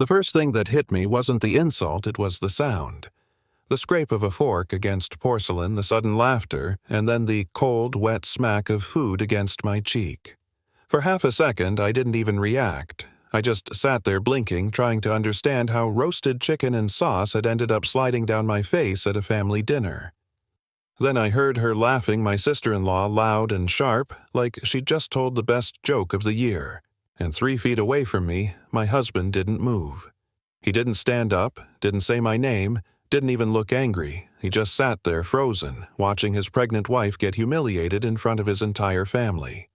The first thing that hit me wasn't the insult, it was the sound. The scrape of a fork against porcelain, the sudden laughter, and then the cold, wet smack of food against my cheek. For half a second, I didn't even react. I just sat there blinking, trying to understand how roasted chicken and sauce had ended up sliding down my face at a family dinner. Then I heard her laughing my sister-in-law loud and sharp, like she'd just told the best joke of the year. And 3 feet away from me, my husband didn't move. He didn't stand up, didn't say my name, didn't even look angry. He just sat there frozen, watching his pregnant wife get humiliated in front of his entire family.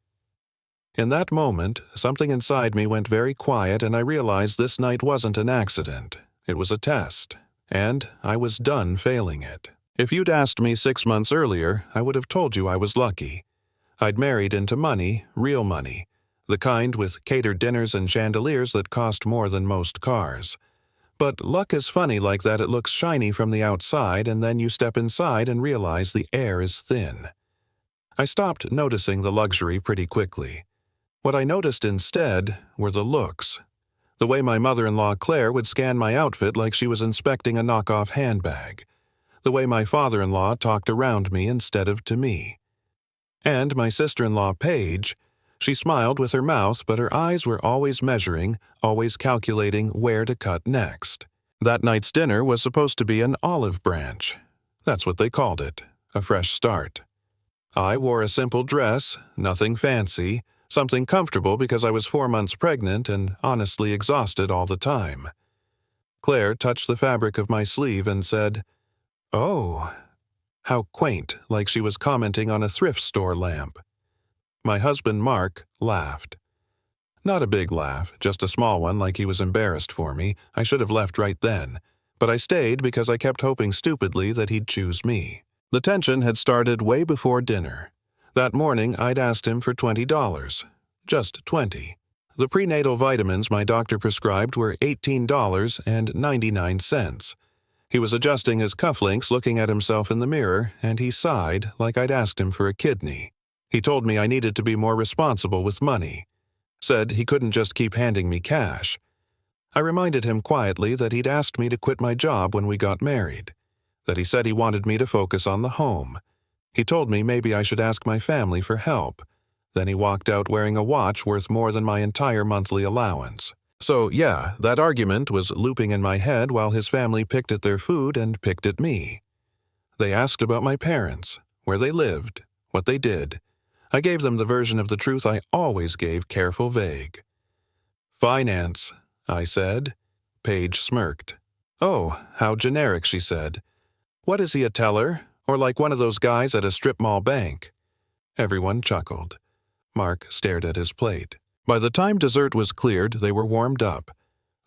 In that moment, something inside me went very quiet and I realized this night wasn't an accident. It was a test, and I was done failing it. If you'd asked me 6 months earlier, I would have told you I was lucky. I'd married into money, real money, the kind with catered dinners and chandeliers that cost more than most cars. But luck is funny like that. It looks shiny from the outside, and then you step inside and realize the air is thin. I stopped noticing the luxury pretty quickly. What I noticed instead were the looks. The way my mother-in-law Claire would scan my outfit like she was inspecting a knockoff handbag. The way my father-in-law talked around me instead of to me. And my sister-in-law Paige, she smiled with her mouth, but her eyes were always measuring, always calculating where to cut next. That night's dinner was supposed to be an olive branch. That's what they called it, a fresh start. I wore a simple dress, nothing fancy, something comfortable because I was 4 months pregnant and honestly exhausted all the time. Claire touched the fabric of my sleeve and said, "Oh." How quaint, like she was commenting on a thrift store lamp. My husband, Mark, laughed. Not a big laugh, just a small one like he was embarrassed for me. I should have left right then. But I stayed because I kept hoping stupidly that he'd choose me. The tension had started way before dinner. That morning, I'd asked him for $20. Just 20. The prenatal vitamins my doctor prescribed were $18.99. He was adjusting his cufflinks, looking at himself in the mirror, and he sighed like I'd asked him for a kidney. He told me I needed to be more responsible with money. Said he couldn't just keep handing me cash. I reminded him quietly that he'd asked me to quit my job when we got married. That he said he wanted me to focus on the home. He told me maybe I should ask my family for help. Then he walked out wearing a watch worth more than my entire monthly allowance. So yeah, that argument was looping in my head while his family picked at their food and picked at me. They asked about my parents, where they lived, what they did. I gave them the version of the truth I always gave, careful vague. "Finance," I said. Paige smirked. "Oh, how generic," she said. "What is he, a teller? Or like one of those guys at a strip mall bank?" Everyone chuckled. Mark stared at his plate. By the time dessert was cleared, they were warmed up.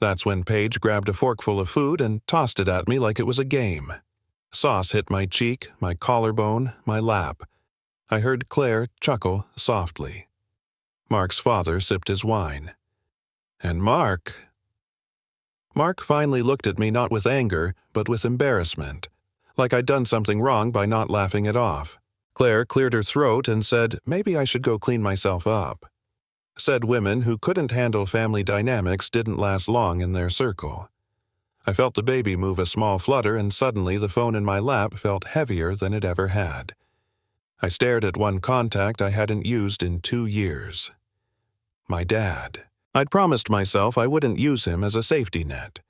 That's when Paige grabbed a forkful of food and tossed it at me like it was a game. Sauce hit my cheek, my collarbone, my lap. I heard Claire chuckle softly. Mark's father sipped his wine. And Mark finally looked at me not with anger, but with embarrassment. Like I'd done something wrong by not laughing it off. Claire cleared her throat and said maybe I should go clean myself up. Said women who couldn't handle family dynamics didn't last long in their circle. I felt the baby move a small flutter and suddenly the phone in my lap felt heavier than it ever had. I stared at one contact I hadn't used in 2 years. My dad. I'd promised myself I wouldn't use him as a safety net.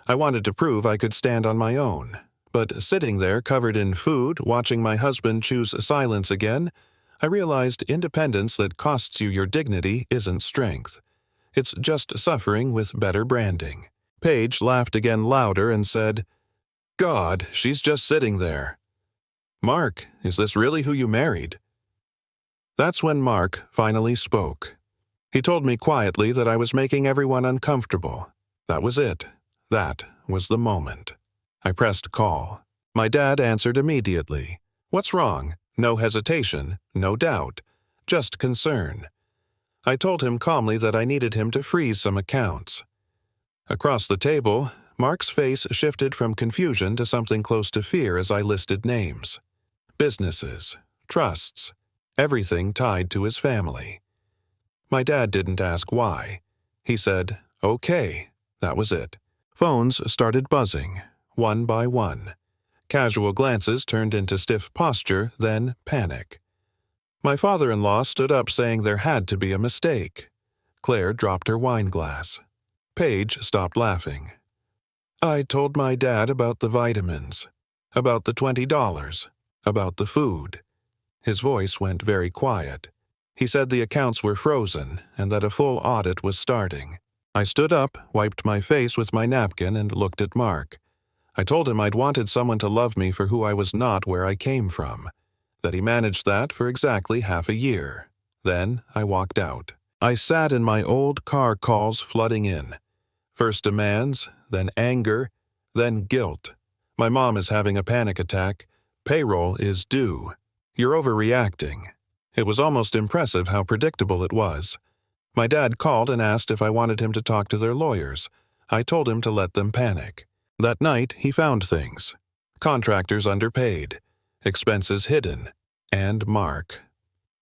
I wanted to prove I could stand on my own. But sitting there covered in food, watching my husband choose silence again, I realized independence that costs you your dignity isn't strength. It's just suffering with better branding. Paige laughed again louder and said, "God, she's just sitting there." "Mark, is this really who you married?" That's when Mark finally spoke. He told me quietly that I was making everyone uncomfortable. That was it. That was the moment. I pressed call. My dad answered immediately. "What's wrong?" No hesitation, no doubt, just concern. I told him calmly that I needed him to freeze some accounts. Across the table, Mark's face shifted from confusion to something close to fear as I listed names. Businesses, trusts, everything tied to his family. My dad didn't ask why. He said, "Okay," that was it. Phones started buzzing, one by one. Casual glances turned into stiff posture, then panic. My father-in-law stood up saying there had to be a mistake. Claire dropped her wine glass. Paige stopped laughing. I told my dad about the vitamins, about the $20, about the food. His voice went very quiet. He said the accounts were frozen and that a full audit was starting. I stood up, wiped my face with my napkin, and looked at Mark. I told him I'd wanted someone to love me for who I was not where I came from, that he managed that for exactly half a year. Then I walked out. I sat in my old car, calls flooding in. First demands, then anger, then guilt. My mom is having a panic attack. Payroll is due. You're overreacting. It was almost impressive how predictable it was. My dad called and asked if I wanted him to talk to their lawyers. I told him to let them panic. That night, he found things. Contractors underpaid, expenses hidden, and Mark.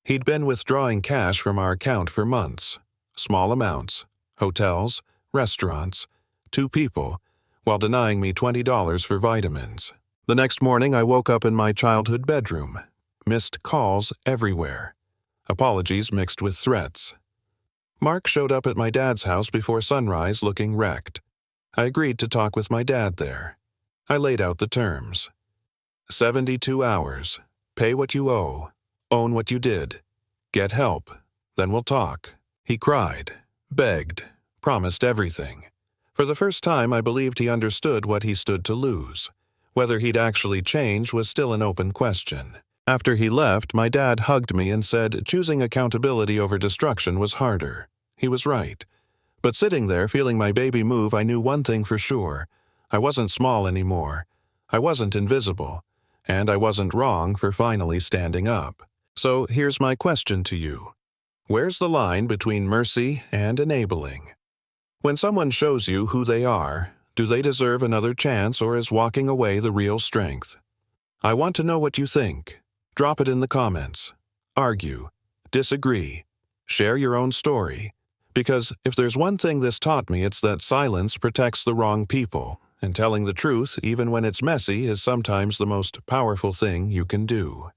He'd been withdrawing cash from our account for months. Small amounts. Hotels, restaurants, 2 people, while denying me $20 for vitamins. The next morning, I woke up in my childhood bedroom. Missed calls everywhere. Apologies mixed with threats. Mark showed up at my dad's house before sunrise looking wrecked. I agreed to talk with my dad there. I laid out the terms. 72 hours. Pay what you owe. Own what you did. Get help. Then we'll talk. He cried, begged, promised everything. For the first time, I believed he understood what he stood to lose. Whether he'd actually change was still an open question. After he left, my dad hugged me and said choosing accountability over destruction was harder. He was right. But sitting there feeling my baby move, I knew one thing for sure. I wasn't small anymore. I wasn't invisible. And I wasn't wrong for finally standing up. So here's my question to you. Where's the line between mercy and enabling? When someone shows you who they are, do they deserve another chance, or is walking away the real strength? I want to know what you think. Drop it in the comments. Argue. Disagree. Share your own story. Because if there's one thing this taught me, it's that silence protects the wrong people, and telling the truth, even when it's messy, is sometimes the most powerful thing you can do.